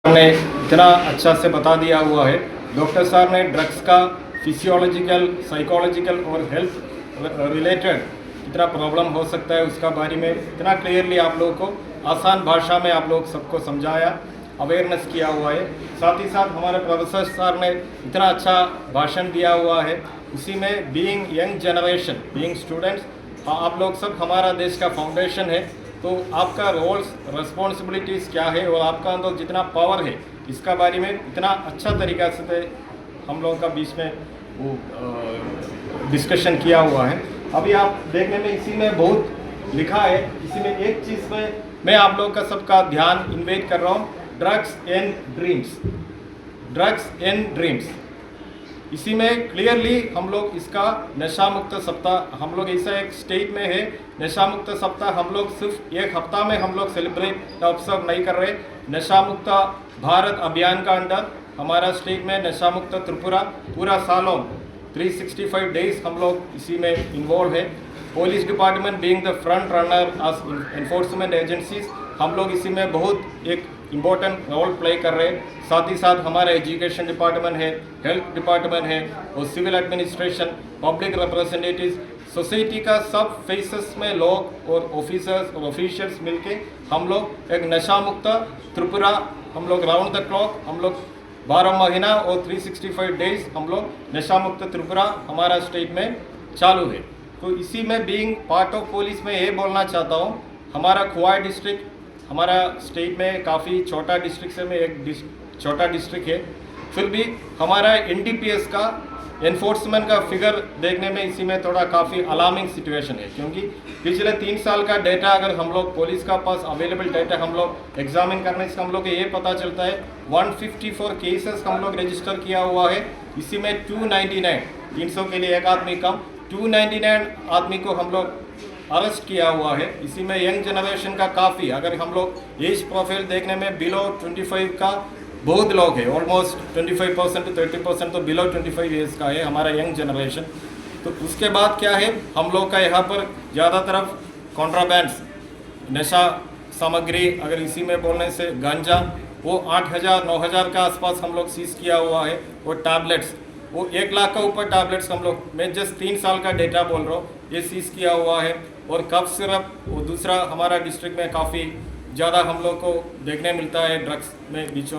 ने इतना अच्छा से बता दिया हुआ है। डॉक्टर साहब ने ड्रग्स का फिजियोलॉजिकल, साइकोलॉजिकल और हेल्थ रिलेटेड कितना प्रॉब्लम हो सकता है उसका बारे में इतना क्लियरली आप लोगों को आसान भाषा में आप लोग सबको समझाया, अवेयरनेस किया हुआ है। साथ ही साथ हमारे प्रोफेसर साहब ने इतना अच्छा भाषण दिया हुआ है। उसी में being young generation, being students, आप लोग सब हमारा देश का फाउंडेशन है, तो आपका रोल्स रिस्पॉन्सिबिलिटीज़ क्या है और आपका अंदर जितना पावर है इसका बारे में इतना अच्छा तरीका से हम लोगों का बीच में वो डिस्कशन किया हुआ है। अभी आप देखने में इसी में बहुत लिखा है। इसी में एक चीज़ में मैं आप लोगों का सबका ध्यान इन्वेट कर रहा हूँ, drugs and dreams, drugs and dreams. इसी में क्लियरली हम लोग इसका नशा मुक्त सप्ताह, हम लोग ऐसा एक स्टेट में है नशा मुक्त सप्ताह, हम लोग सिर्फ एक हफ्ता में हम लोग सेलिब्रेट ऑब्जर्व नहीं कर रहे। नशा मुक्त भारत अभियान का अंडर हमारा स्टेट में नशा मुक्त त्रिपुरा पूरा सालों 365 डेज हम लोग इसी में इन्वॉल्व है। Police department being the front runner as enforcement agencies, हम लोग इसी में बहुत एक इम्पोर्टेंट रोल प्ले कर रहे हैं। साथ ही साथ हमारा एजुकेशन डिपार्टमेंट है, हेल्थ डिपार्टमेंट है और civil administration, public representatives, society का सब फेसेस में लोग और ऑफिसर्स और ऑफिशियल्स मिलके हम लोग एक नशा मुक्त त्रिपुरा, हम लोग राउंड द क्लॉक, हम लोग 12 महीना और 365 डेज हम लोग नशा मुक्त त्रिपुरा हमारा स्टेट में चालू है। तो इसी में बीइंग पार्ट ऑफ पुलिस में ये बोलना चाहता हूँ, हमारा खुवाई डिस्ट्रिक्ट हमारा स्टेट में काफ़ी छोटा डिस्ट्रिक्ट से में एक छोटा डिस्ट्रिक्ट है, फिर भी हमारा एनडीपीएस का एनफोर्समेंट का फिगर देखने में इसी में थोड़ा काफ़ी अलार्मिंग सिचुएशन है। क्योंकि पिछले 3 साल का डेटा अगर हम लोग पुलिस का पास अवेलेबल डेटा हम लोग एग्जामिन करने से हम लोग को ये पता चलता है 154 केसेस हम लोग रजिस्टर किया हुआ है। इसी में 299, 300 के लिए एक आदमी कम, 299 आदमी को हम लोग अरेस्ट किया हुआ है। इसी में यंग जनरेशन का काफ़ी, अगर हम लोग एज प्रोफाइल देखने में बिलो 25 का बहुत लोग है, ऑलमोस्ट 25% to 30% तो बिलो 25 ईयर्स का है हमारा यंग जनरेशन। तो उसके बाद क्या है, हम लोग का यहाँ पर ज़्यादा तरफ कॉन्ट्राबैंड्स, नशा सामग्री, अगर इसी में बोलने से गांजा, वो 8,000 9,000 के आसपास हम लोग सीज किया हुआ है। और टैबलेट्स, वो 1 लाख का ऊपर टैबलेट्स हम लोग, मैं जस्ट 3 साल का डेटा बोल रहा हूँ, ये सीज किया हुआ है। और कफ सिरप, वो दूसरा हमारा डिस्ट्रिक्ट में काफ़ी ज़्यादा हम लोग को देखने मिलता है ड्रग्स में बीचों